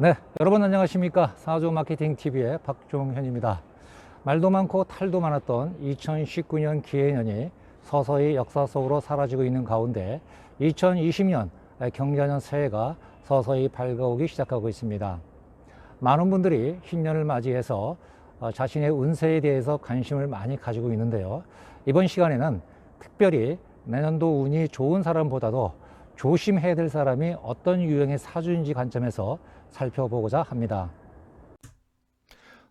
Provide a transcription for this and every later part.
네, 여러분 안녕하십니까? 사주 마케팅 TV의 박종현입니다. 말도 많고 탈도 많았던 2019년 기해년이 서서히 역사 속으로 사라지고 있는 가운데 2020년 경자년 새해가 서서히 밝아오기 시작하고 있습니다. 많은 분들이 신년을 맞이해서 자신의 운세에 대해서 관심을 많이 가지고 있는데요. 이번 시간에는 특별히 내년도 운이 좋은 사람보다도 조심해야 될 사람이 어떤 유형의 사주인지 관점에서 살펴보고자 합니다.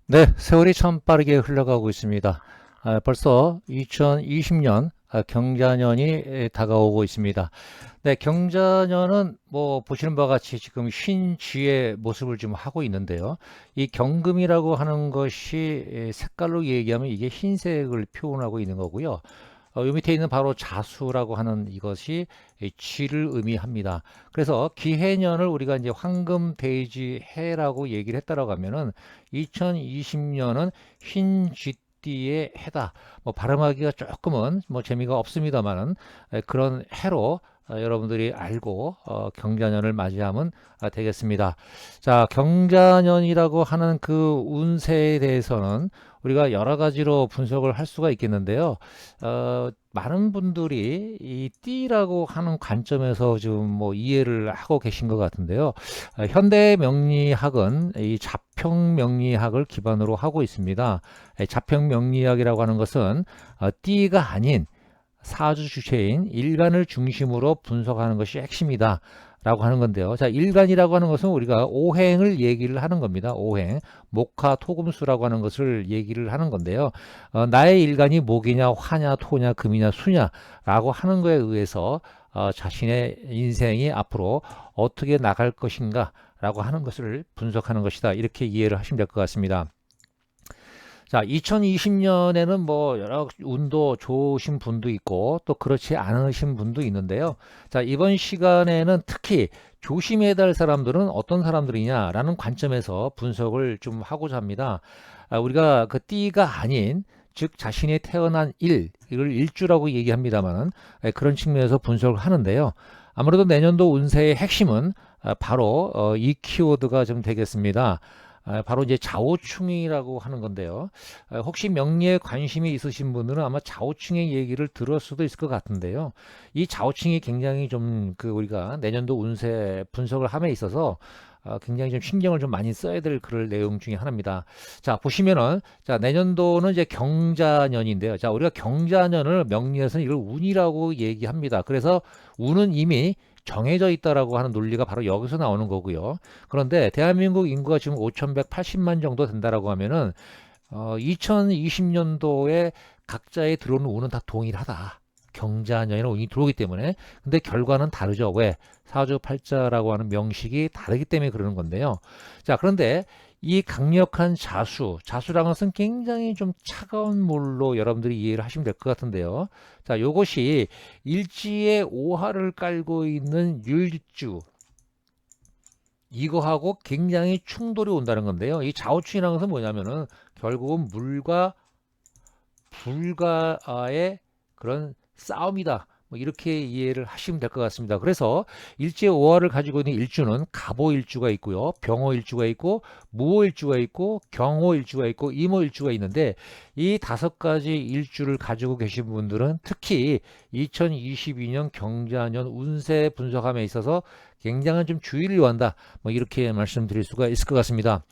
네, 세월이 참 빠르게 흘러가고 있습니다. 벌써 2020년 경자년이 다가오고 있습니다. 네, 경자년은 뭐 보시는 바와 같이 지금 신쥐의 모습을 좀 하고 있는데요. 이 경금이라고 하는 것이 색깔로 얘기하면 이게 흰색을 표현하고 있는 거고요. 요 밑에 있는 바로 자수라고 하는 이것이 쥐를 의미합니다. 그래서 기해년을 우리가 이제 황금 돼지 해라고 얘기를 했다라고 하면은 2020년은 흰 쥐띠의 해다. 뭐 발음하기가 조금은 뭐 재미가 없습니다만은 그런 해로 여러분들이 알고 경자년을 맞이하면 되겠습니다. 자, 경자년이라고 하는 그 운세에 대해서는 우리가 여러 가지로 분석을 할 수가 있겠는데요. 많은 분들이 이 띠라고 하는 관점에서 지금 뭐 이해를 하고 계신 것 같은데요. 현대 명리학은 이 자평 명리학을 기반으로 하고 있습니다. 자평 명리학이라고 하는 것은 띠가 아닌 사주 주체인 일간을 중심으로 분석하는 것이 핵심이다. 라고 하는 건데요. 자, 일간이라고 하는 것은 우리가 오행을 얘기를 하는 겁니다. 오행, 목화, 토금수라고 하는 것을 얘기를 하는 건데요. 나의 일간이 목이냐, 화냐, 토냐, 금이냐, 수냐라고 하는 거에 의해서 자신의 인생이 앞으로 어떻게 나갈 것인가라고 하는 것을 분석하는 것이다. 이렇게 이해를 하시면 될 것 같습니다. 자, 2020년에는 뭐 여러 운도 좋으신 분도 있고 또 그렇지 않으신 분도 있는데요. 자, 이번 시간에는 특히 조심해야 될 사람들은 어떤 사람들이냐라는 관점에서 분석을 좀 하고자 합니다. 우리가 그 띠가 아닌 즉 자신이 태어난 이걸 일주라고 얘기합니다만은 그런 측면에서 분석을 하는데요. 아무래도 내년도 운세의 핵심은 바로 이 키워드가 좀 되겠습니다. 바로 이제 좌우충이라고 하는 건데요. 혹시 명리에 관심이 있으신 분들은 아마 좌우충의 얘기를 들을 수도 있을 것 같은데요. 이 좌우충이 굉장히 좀 그 우리가 내년도 운세 분석을 함에 있어서 굉장히 좀 신경을 좀 많이 써야 될 그럴 내용 중에 하나입니다. 자, 보시면은 자, 내년도는 이제 경자년인데요. 자, 우리가 경자년을 명리에서는 이걸 운이라고 얘기합니다. 그래서 운은 이미 정해져 있다라고 하는 논리가 바로 여기서 나오는 거고요. 그런데 대한민국 인구가 지금 5,180만 정도 된다라고 하면은 2020년도에 각자의 들어오는 운은 다 동일하다. 경자년에는 운이 들어오기 때문에. 근데 결과는 다르죠. 왜? 사주팔자라고 하는 명식이 다르기 때문에 그러는 건데요. 자, 그런데 이 강력한 자수라는 것은 굉장히 좀 차가운 물로 여러분들이 이해를 하시면 될 것 같은데요. 자, 요것이 일지에 오화를 깔고 있는 율주, 이거하고 굉장히 충돌이 온다는 건데요. 이 좌우충이라는 것은 뭐냐면은 결국은 물과 불과의 그런 싸움이다. 뭐 이렇게 이해를 하시면 될 것 같습니다. 그래서 일제오화를 가지고 있는 일주는 갑오일주가 있고요. 병오일주가 있고 무오일주가 있고 경오일주가 있고 임오일주가 있는데 이 다섯 가지 일주를 가지고 계신 분들은 특히 2022년 경자년 운세 분석함에 있어서 굉장한 좀 주의를 요한다. 뭐 이렇게 말씀드릴 수가 있을 것 같습니다.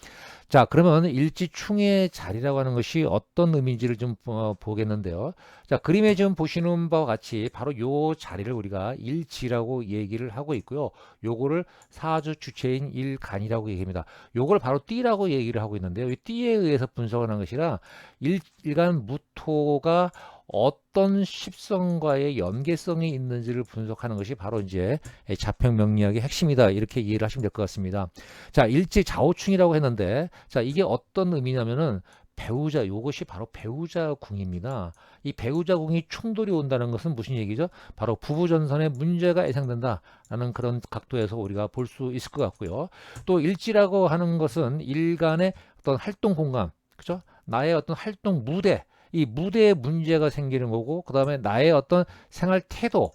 자, 그러면 일지충의 자리라고 하는 것이 어떤 의미인지를 좀 보겠는데요. 자, 그림에 지금 보시는 바와 같이 바로 요 자리를 우리가 일지라고 얘기를 하고 있고요. 요거를 사주 주체인 일간이라고 얘기합니다. 요걸 바로 띠라고 얘기를 하고 있는데요. 이 띠에 의해서 분석하는 것이라 일간 무토가 어떤 십성과의 연계성이 있는지를 분석하는 것이 바로 이제 자평 명리학의 핵심이다. 이렇게 이해를 하시면 될 것 같습니다. 자, 일지 좌우충이라고 했는데, 자, 이게 어떤 의미냐면은 배우자, 요것이 바로 배우자 궁입니다. 이 배우자 궁이 충돌이 온다는 것은 무슨 얘기죠? 바로 부부 전선에 문제가 예상된다라는 그런 각도에서 우리가 볼 수 있을 것 같고요. 또 일지라고 하는 것은 일간의 어떤 활동 공간, 그죠? 나의 어떤 활동 무대, 이 무대에 문제가 생기는 거고, 그 다음에 나의 어떤 생활 태도,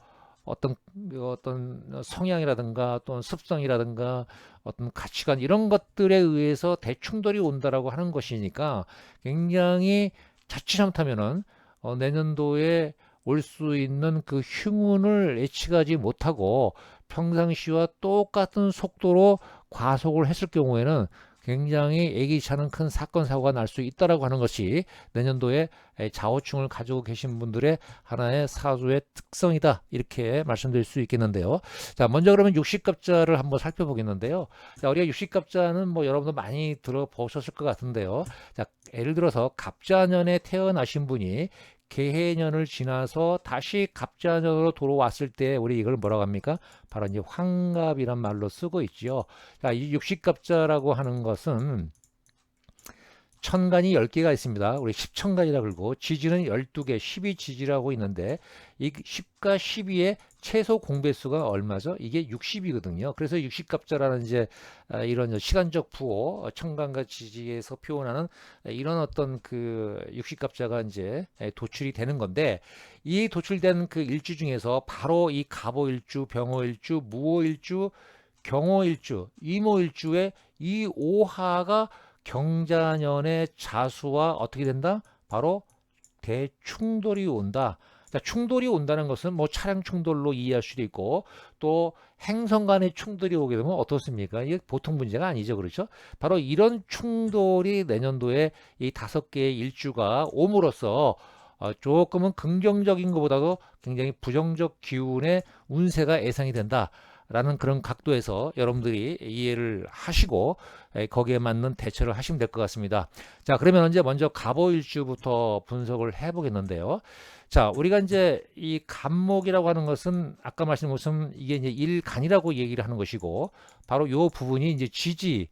어떤 성향이라든가 또는 습성이라든가 어떤 가치관 이런 것들에 의해서 대충돌이 온다라고 하는 것이니까 굉장히 자칫 잘못하면은 내년도에 올 수 있는 그 흉운을 예측하지 못하고 평상시와 똑같은 속도로 과속을 했을 경우에는 굉장히 예기치 않은 큰 사건 사고가 날 수 있다라고 하는 것이 내년도에 좌우충을 가지고 계신 분들의 하나의 사주의 특성이다, 이렇게 말씀드릴 수 있겠는데요. 자, 먼저 그러면 육식갑자를 한번 살펴보겠는데요. 자, 우리가 육식갑자는 뭐 여러분도 많이 들어보셨을 것 같은데요. 자, 예를 들어서 갑자년에 태어나신 분이 개해년을 지나서 다시 갑자년으로 돌아왔을 때 우리 이걸 뭐라고 합니까? 바로 이제 환갑이란 말로 쓰고 있죠. 자, 이 육식갑자라고 하는 것은 천간이 10개가 있습니다. 우리 10천간이라 그러고 지지는 12개, 12지지라고 있는데 이 10과 12의 최소 공배수가 얼마죠? 이게 60이거든요. 그래서 육식갑자라는 이제 이런 시간적 부호, 천간과 지지에서 표현하는 이런 어떤 그 육식갑자가 이제 도출이 되는 건데, 이 도출된 그 일주 중에서 바로 이 갑오일주, 병오일주, 무오일주, 경오일주, 이모일주의 이 오하가 경자년의 자수와 어떻게 된다? 바로 대충돌이 온다. 자, 충돌이 온다는 것은 뭐 차량 충돌로 이해할 수도 있고 또 행성 간의 충돌이 오게 되면 어떻습니까? 이게 보통 문제가 아니죠. 그렇죠? 바로 이런 충돌이 내년도에 이 5개의 일주가 옴으로써 조금은 긍정적인 것보다도 굉장히 부정적 기운의 운세가 예상이 된다 라는 그런 각도에서 여러분들이 이해를 하시고 거기에 맞는 대처를 하시면 될 것 같습니다. 자, 그러면 이제 먼저 갑오일주부터 분석을 해 보겠는데요. 자, 우리가 이제 이 갑목이라고 하는 것은 아까 말씀드린 것처럼 이게 이제 일간이라고 얘기를 하는 것이고, 바로 요 부분이 이제 지지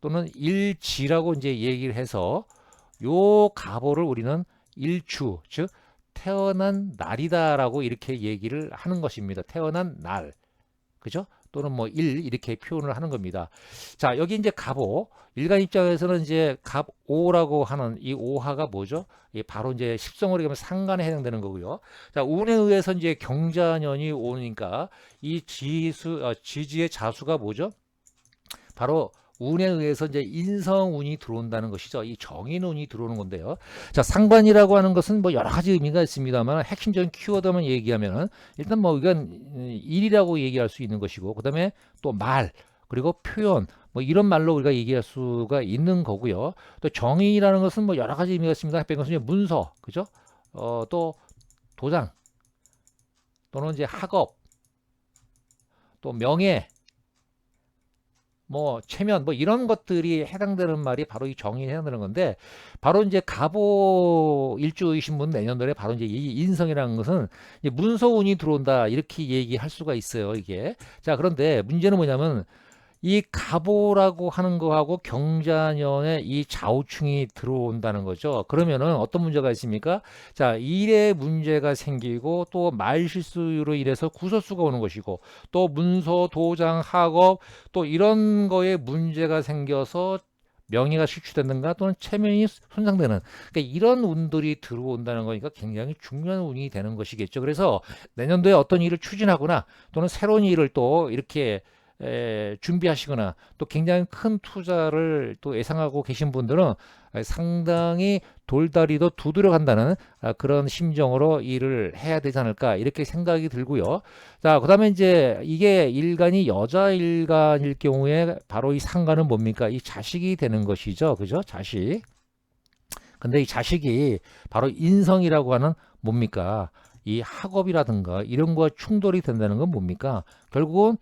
또는 일지라고 이제 얘기를 해서 요 갑오를 우리는 일주, 즉 태어난 날이다라고 이렇게 얘기를 하는 것입니다. 태어난 날, 그죠? 또는 뭐 일 이렇게 표현을 하는 겁니다. 자, 여기 이제 갑오, 일간 입장에서는 이제 갑오라고 하는 이 오하가 뭐죠? 바로 이제 십성으로 얘기하면 상간에 해당되는 거고요. 자, 운에 의해서 이제 경자년이 오니까 이 지지의 자수가 뭐죠? 바로 운에 의해서 이제 인성운이 들어온다는 것이죠. 이 정인운이 들어오는 건데요. 자, 상관이라고 하는 것은 뭐 여러 가지 의미가 있습니다만 핵심적인 키워드만 얘기하면은 일단 뭐 이건 일이라고 얘기할 수 있는 것이고, 그다음에 또 말, 그리고 표현, 뭐 이런 말로 우리가 얘기할 수가 있는 거고요. 또 정인이라는 것은 뭐 여러 가지 의미가 있습니다. 뺀 것은 이제 문서, 그죠? 또 도장, 또는 이제 학업, 또 명예, 뭐 체면, 뭐 이런 것들이 해당되는 말이 바로 이 정의에 해당되는 건데, 바로 이제 갑오 일주이신 분 내년도에 바로 이제 이 인성이라는 것은 이제 문서운이 들어온다 이렇게 얘기할 수가 있어요, 이게. 자, 그런데 문제는 뭐냐면 이 갑오라고 하는 거하고 경자년에 이 좌우충이 들어온다는 거죠. 그러면은 어떤 문제가 있습니까? 자, 일에 문제가 생기고 또 말실수로 인해서 구설수가 오는 것이고, 또 문서, 도장, 학업 또 이런 거에 문제가 생겨서 명예가 실추된다든가 또는 체면이 손상되는, 그러니까 이런 운들이 들어온다는 거니까 굉장히 중요한 운이 되는 것이겠죠. 그래서 내년도에 어떤 일을 추진하거나 또는 새로운 일을 또 이렇게 준비하시거나 또 굉장히 큰 투자를 또 예상하고 계신 분들은 상당히 돌다리도 두드려 간다는 그런 심정으로 일을 해야 되지 않을까 이렇게 생각이 들고요. 자, 그다음에 이제 이게 일간이 여자 일간일 경우에 바로 이 상간은 뭡니까? 이 자식이 되는 것이죠. 그죠? 자식. 근데 이 자식이 바로 인성이라고 하는 뭡니까? 이 학업이라든가 이런 거와 충돌이 된다는 건 뭡니까? 결국은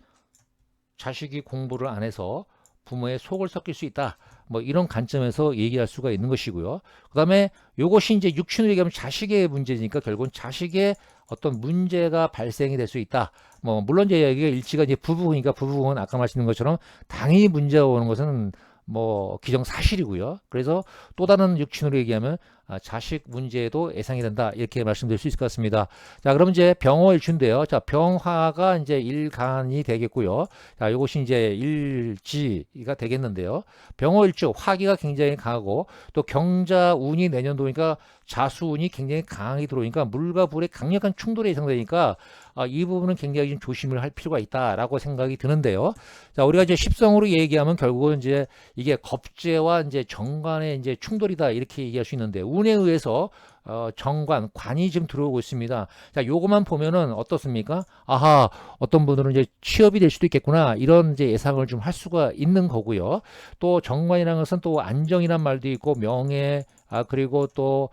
자식이 공부를 안 해서 부모의 속을 썩일 수 있다. 뭐 이런 관점에서 얘기할 수가 있는 것이고요. 그다음에 요것이 이제 육친으로 얘기하면 자식의 문제니까 결국은 자식의 어떤 문제가 발생이 될 수 있다. 뭐 물론 이제 여기가 일치가 이제 부부니까 부부는 아까 말씀드린 것처럼 당연히 문제가 오는 것은 뭐 기정사실이고요. 그래서 또 다른 육친으로 얘기하면 자식 문제도 예상이 된다. 이렇게 말씀드릴 수 있을 것 같습니다. 자, 그럼 이제 병호일주인데요. 자, 병화가 이제 일간이 되겠고요. 자, 요것이 이제 일지가 되겠는데요. 병호일주, 화기가 굉장히 강하고 또 경자 운이 내년도니까 자수운이 굉장히 강하게 들어오니까 물과 불의 강력한 충돌이 예상되니까 이 부분은 굉장히 좀 조심을 할 필요가 있다라고 생각이 드는데요. 자, 우리가 이제 십성으로 얘기하면 결국은 이제 이게 겁재와 이제 정관의 이제 충돌이다 이렇게 얘기할 수 있는데 운에 의해서 정관, 관이 지금 들어오고 있습니다. 자, 요것만 보면은 어떻습니까? 아하, 어떤 분들은 이제 취업이 될 수도 있겠구나 이런 이제 예상을 좀 할 수가 있는 거고요. 또 정관이라는 것은 또 안정이란 말도 있고 명예 그리고 또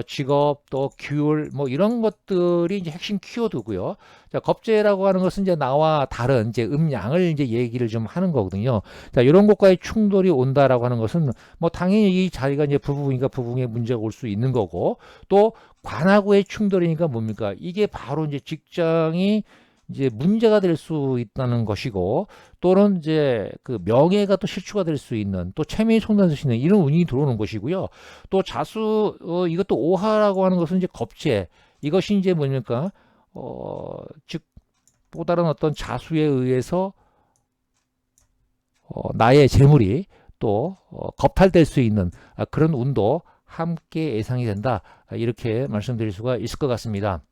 직업 또 규율 뭐 이런 것들이 이제 핵심 키워드고요. 자, 겁재라고 하는 것은 이제 나와 다른 이제 음양을 이제 얘기를 좀 하는 거거든요. 자, 이런 것과의 충돌이 온다라고 하는 것은 뭐 당연히 이 자리가 이제 부부니까 부부의 문제가 올 수 있는 거고 또 관하고의 충돌이니까 뭡니까? 이게 바로 이제 직장이 이제 문제가 될 수 있다는 것이고 또는 이제 그 명예가 또 실추가 될 수 있는 또 체면이 손상될 수 있는 이런 운이 들어오는 것이고요. 또 자수 이것도 오하라고 하는 것은 이제 겁재 이것이 이제 뭡니까? 즉 또 다른 어떤 자수에 의해서 나의 재물이 또 겁탈될 수 있는 그런 운도 함께 예상이 된다. 이렇게 말씀드릴 수가 있을 것 같습니다.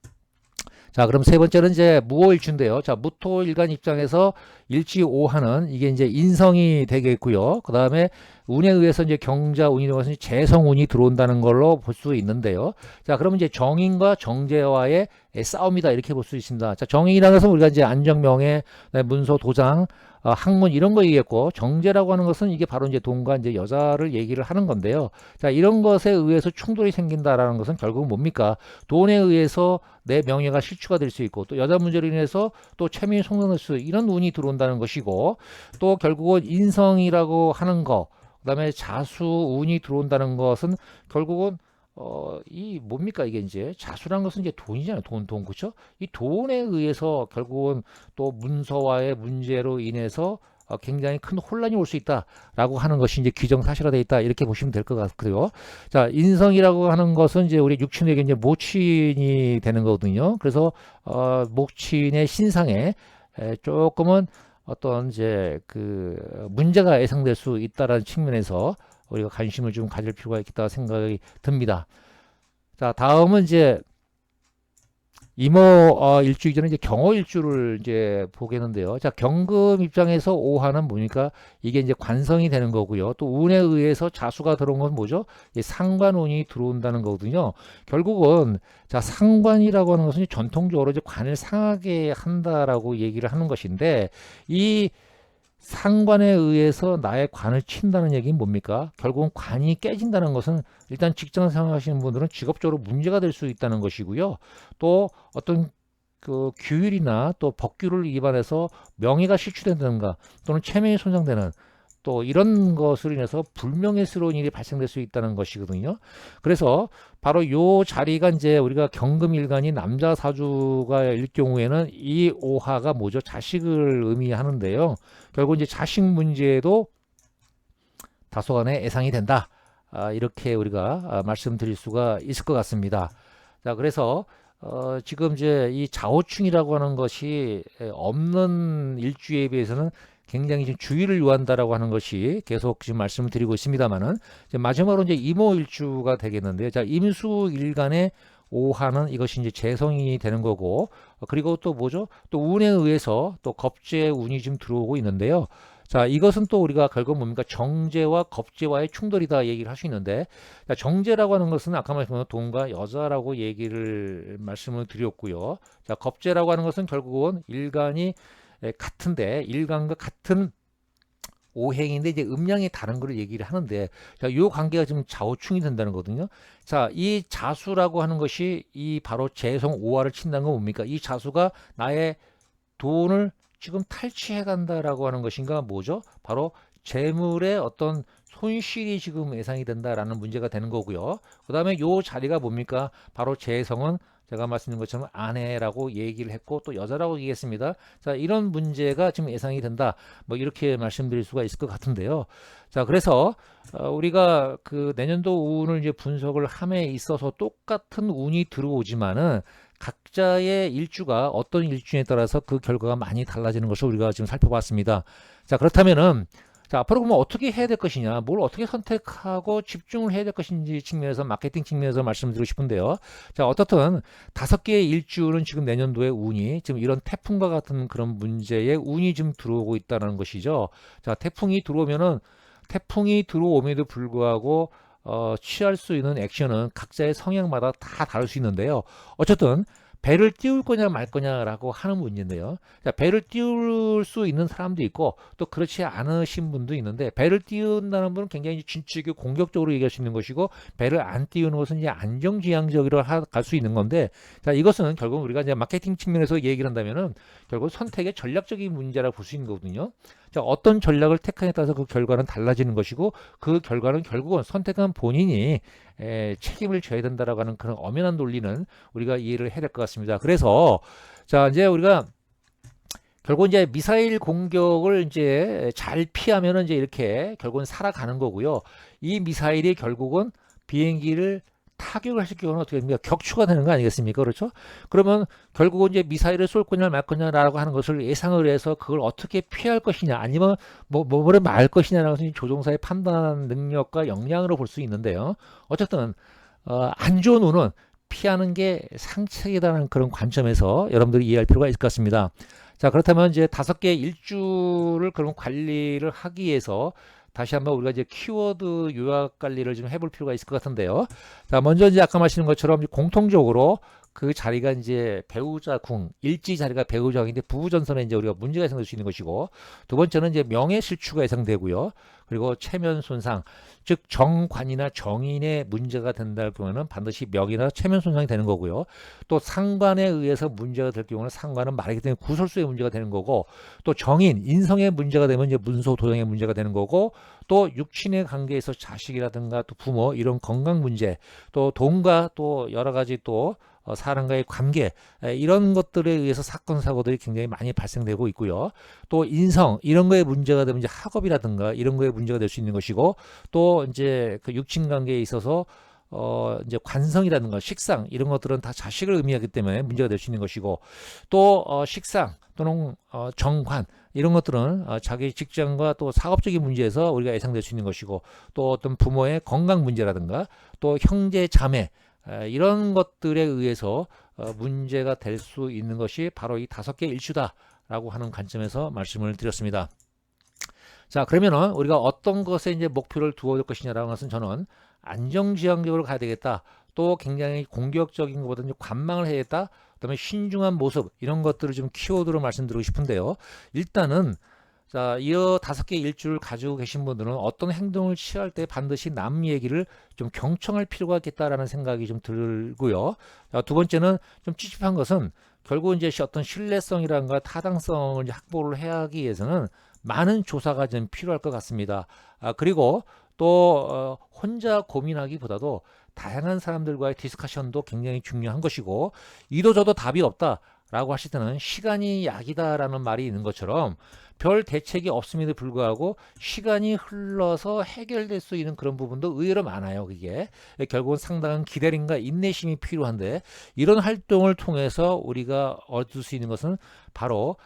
자, 그럼 세 번째는 이제 무오일주인데요. 자, 무토일간 입장에서 일지오하는 이게 이제 인성이 되겠고요. 그 다음에 운에 의해서 이제 경자운이 들어가서 재성운이 들어온다는 걸로 볼 수 있는데요. 자, 그러면 이제 정인과 정제와의 싸움이다 이렇게 볼 수 있습니다. 자, 정인이라는 것은 우리가 이제 안정명예, 문서, 도장, 학문 이런 거 얘기했고 정제라고 하는 것은 이게 바로 이제 돈과 이제 여자를 얘기를 하는 건데요. 자, 이런 것에 의해서 충돌이 생긴다라는 것은 결국은 뭡니까? 돈에 의해서 내 명예가 실추가 될 수 있고 또 여자 문제로 인해서 또 체면이 손상될 수 이런 운이 들어온다는 것이고 또 결국은 인성이라고 하는 거 그다음에 자수 운이 들어온다는 것은 결국은 이 뭡니까 이게 이제 자수라는 것은 이제 돈이잖아요. 돈 그렇죠? 이 돈에 의해서 결국은 또 문서와의 문제로 인해서 굉장히 큰 혼란이 올 수 있다라고 하는 것이 이제 기정사실화되어 있다 이렇게 보시면 될 것 같고요. 자, 인성이라고 하는 것은 이제 우리 육친에게 이제 모친이 되는 거거든요. 그래서 모친의 신상에 조금은 어떤 이제 그 문제가 예상될 수 있다라는 측면에서 우리가 관심을 좀 가질 필요가 있겠다 생각이 듭니다. 자, 다음은 이제 이모 일주 이전에 이제 경호 일주를 이제 보겠는데요. 자, 경금 입장에서 오하는 뭡니까? 이게 이제 관성이 되는 거고요. 또 운에 의해서 자수가 들어온 건 뭐죠? 상관운이 들어온다는 거거든요. 결국은 자, 상관이라고 하는 것은 전통적으로 이제 관을 상하게 한다라고 얘기를 하는 것인데 이 상관에 의해서 나의 관을 친다는 얘기는 뭡니까? 결국은 관이 깨진다는 것은 일단 직장 생활하시는 분들은 직업적으로 문제가 될 수 있다는 것이고요. 또 어떤 그 규율이나 또 법규를 위반해서 명예가 실추된다든가 또는 체면이 손상되는 또 이런 것으로 인해서 불명예스러운 일이 발생될 수 있다는 것이거든요. 그래서 바로 요 자리가 이제 우리가 경금일간이 남자 사주가 일 경우에는 이 오하가 뭐죠? 자식을 의미하는데요. 결국 이제 자식 문제도 다소간에 예상이 된다. 이렇게 우리가 말씀드릴 수가 있을 것 같습니다. 자, 그래서 지금 이제 이 자오충이라고 하는 것이 없는 일주에 비해서는 굉장히 지금 주의를 요한다라고 하는 것이 계속 지금 말씀을 드리고 있습니다만은 마지막으로 이제 이모일주가 되겠는데요. 자, 임수일간의 오하는 이것이 이제 재성이 되는 거고 그리고 또 뭐죠? 또 운에 의해서 또 겁재 운이 지금 들어오고 있는데요. 자, 이것은 또 우리가 결국 뭡니까? 정제와 겁재와의 충돌이다 얘기를 할 수 있는데, 자, 정제라고 하는 것은 아까 말씀드린 돈과 여자라고 얘기를 말씀을 드렸고요. 자, 겁재라고 하는 것은 결국은 일간이 같은데 일간과 같은 오행인데 이제 음양이 다른 거를 얘기를 하는데 자, 요 관계가 지금 좌우충이 된다는 거거든요. 자, 이 자수라고 하는 것이 이 바로 재성 오화를 친다는 건 뭡니까? 이 자수가 나의 돈을 지금 탈취해 간다라고 하는 것인가 뭐죠? 바로 재물의 어떤 손실이 지금 예상이 된다라는 문제가 되는 거고요. 그 다음에 요 자리가 뭡니까? 바로 재성은 제가 말씀드린 것처럼 아내라고 얘기를 했고 또 여자라고 얘기했습니다. 자, 이런 문제가 지금 예상이 된다. 뭐 이렇게 말씀드릴 수가 있을 것 같은데요. 자, 그래서 우리가 그 내년도 운을 이제 분석을 함에 있어서 똑같은 운이 들어오지만은 각자의 일주가 어떤 일주에 따라서 그 결과가 많이 달라지는 것을 우리가 지금 살펴봤습니다. 자, 그렇다면은 자, 앞으로 그러면 어떻게 해야 될 것이냐, 뭘 어떻게 선택하고 집중을 해야 될 것인지 측면에서, 마케팅 측면에서 말씀드리고 싶은데요. 자, 어떻든 5개의 일주는 지금 내년도의 운이 지금 이런 태풍과 같은 그런 문제에 운이 지금 들어오고 있다는 것이죠. 자, 태풍이 들어옴에도 불구하고 취할 수 있는 액션은 각자의 성향마다 다 다를 수 있는데요. 어쨌든 배를 띄울 거냐 말 거냐라고 하는 문제인데요. 자, 배를 띄울 수 있는 사람도 있고 또 그렇지 않으신 분도 있는데, 배를 띄운다는 분은 굉장히 진취적이고 공격적으로 얘기할 수 있는 것이고, 배를 안 띄우는 것은 이제 안정지향적으로 갈 수 있는 건데, 자, 이것은 결국 우리가 이제 마케팅 측면에서 얘기를 한다면은 결국 선택의 전략적인 문제라고 볼 수 있는 거거든요. 자, 어떤 전략을 택하에 따라서 그 결과는 달라지는 것이고, 그 결과는 결국은 선택한 본인이 책임을 져야 된다라고 하는 그런 엄연한 논리는 우리가 이해를 해야 될 것 같습니다. 그래서 자, 이제 우리가 결국 이제 미사일 공격을 이제 잘 피하면은 이제 이렇게 결국은 살아가는 거고요. 이 미사일이 결국은 비행기를 타격을 하실 경우는 어떻게 됩니까? 격추가 되는 거 아니겠습니까? 그렇죠? 그러면 결국은 이제 미사일을 쏠 거냐 말 거냐라고 하는 것을 예상을 해서 그걸 어떻게 피할 것이냐, 아니면 뭐를 말 것이냐라는 것은 조종사의 판단 능력과 역량으로 볼 수 있는데요. 어쨌든 안 좋은 운은 피하는 게 상책이라는 그런 관점에서 여러분들이 이해할 필요가 있을 것 같습니다. 자, 그렇다면 이제 5개 일주를 그럼 관리를 하기 위해서 다시 한번 우리가 이제 키워드 요약 관리를 좀 해볼 필요가 있을 것 같은데요. 자, 먼저 이제 아까 말씀하신 것처럼 공통적으로 그 자리가 이제 배우자 궁, 일지 자리가 배우자 궁인데 부부 전선에 이제 우리가 문제가 예상될 수 있는 것이고, 두 번째는 이제 명예 실추가 예상되고요. 그리고 체면 손상, 즉 정관이나 정인의 문제가 된다는 경우는 반드시 명예나 체면 손상이 되는 거고요. 또 상관에 의해서 문제가 될 경우는 상관은 말하기 때문에 구설수의 문제가 되는 거고, 또 정인, 인성의 문제가 되면 이제 문서 도형의 문제가 되는 거고, 또 육친의 관계에서 자식이라든가 또 부모 이런 건강 문제, 또 돈과 또 여러 가지 또 사람과의 관계, 이런 것들에 의해서 사건 사고들이 굉장히 많이 발생되고 있고요. 또 인성 이런 거에 문제가 되면 이제 학업이라든가 이런 거에 문제가 될 수 있는 것이고, 또 이제 그 육친 관계에 있어서 이제 관성이라든가 식상 이런 것들은 다 자식을 의미하기 때문에 문제가 될 수 있는 것이고, 또 식상 또는 정관 이런 것들은 자기 직장과 또 사업적인 문제에서 우리가 예상될 수 있는 것이고, 또 어떤 부모의 건강 문제라든가 또 형제 자매 이런 것들에 의해서 문제가 될 수 있는 것이 바로 이 5개 일주다라고 하는 관점에서 말씀을 드렸습니다. 자, 그러면은 우리가 어떤 것에 이제 목표를 두어야 될 것이냐라는 것은, 저는 안정지향적으로 가야 되겠다. 또 굉장히 공격적인 것보다 이제 관망을 해야겠다. 그다음에 신중한 모습 이런 것들을 좀 키워드로 말씀드리고 싶은데요. 일단은 자, 이 5개 일주를 가지고 계신 분들은 어떤 행동을 취할 때 반드시 남 얘기를 좀 경청할 필요가 있겠다라는 생각이 좀 들고요. 자, 두 번째는 좀 찝찝한 것은 결국 이제 어떤 신뢰성이란가 타당성을 이제 확보를 해야 하기 위해서는 많은 조사가 좀 필요할 것 같습니다. 그리고 또 혼자 고민하기보다도 다양한 사람들과의 디스커션도 굉장히 중요한 것이고, 이도 저도 답이 없다라고 하실 때는 시간이 약이다라는 말이 있는 것처럼 별 대책이 없음에도 불구하고 시간이 흘러서 해결될 수 있는 그런 부분도 의외로 많아요. 그게 결국은 상당한 기다림과 인내심이 필요한데, 이런 활동을 통해서 우리가 얻을 수 있는 것은 바로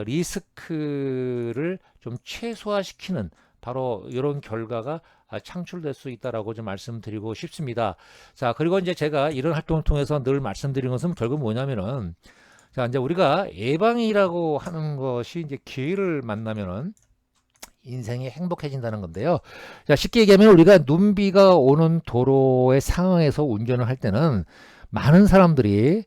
리스크를 좀 최소화시키는 바로 이런 결과가 창출될 수 있다라고 좀 말씀드리고 싶습니다. 자, 그리고 이제 제가 이런 활동을 통해서 늘 말씀드리는 것은 결국 뭐냐면은, 자, 이제 우리가 예방이라고 하는 것이 이제 기회를 만나면은 인생이 행복해진다는 건데요. 자, 쉽게 얘기하면 우리가 눈비가 오는 도로의 상황에서 운전을 할 때는 많은 사람들이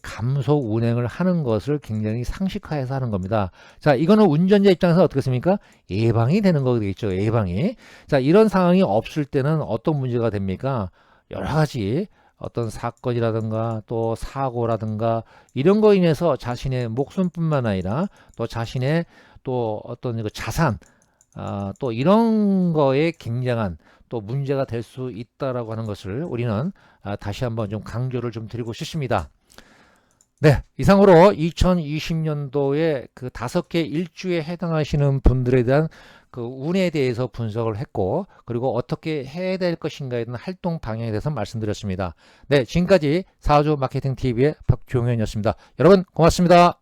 감속 운행을 하는 것을 굉장히 상식화해서 하는 겁니다. 자, 이거는 운전자 입장에서 어떻겠습니까? 예방이 되는 거겠죠. 예방이. 자, 이런 상황이 없을 때는 어떤 문제가 됩니까? 여러 가지 어떤 사건이라든가 또 사고라든가 이런 거 인해서 자신의 목숨뿐만 아니라 또 자신의 또 어떤 자산, 또 이런 거에 굉장한 또 문제가 될 수 있다라고 하는 것을 우리는 다시 한번 좀 강조를 좀 드리고 싶습니다. 네, 이상으로 2020년도에 그 5개 일주에 해당하시는 분들에 대한 그 운에 대해서 분석을 했고, 그리고 어떻게 해야 될 것인가에 대한 활동 방향에 대해서 말씀드렸습니다. 네, 지금까지 사주 마케팅 TV의 박종현이었습니다. 여러분 고맙습니다.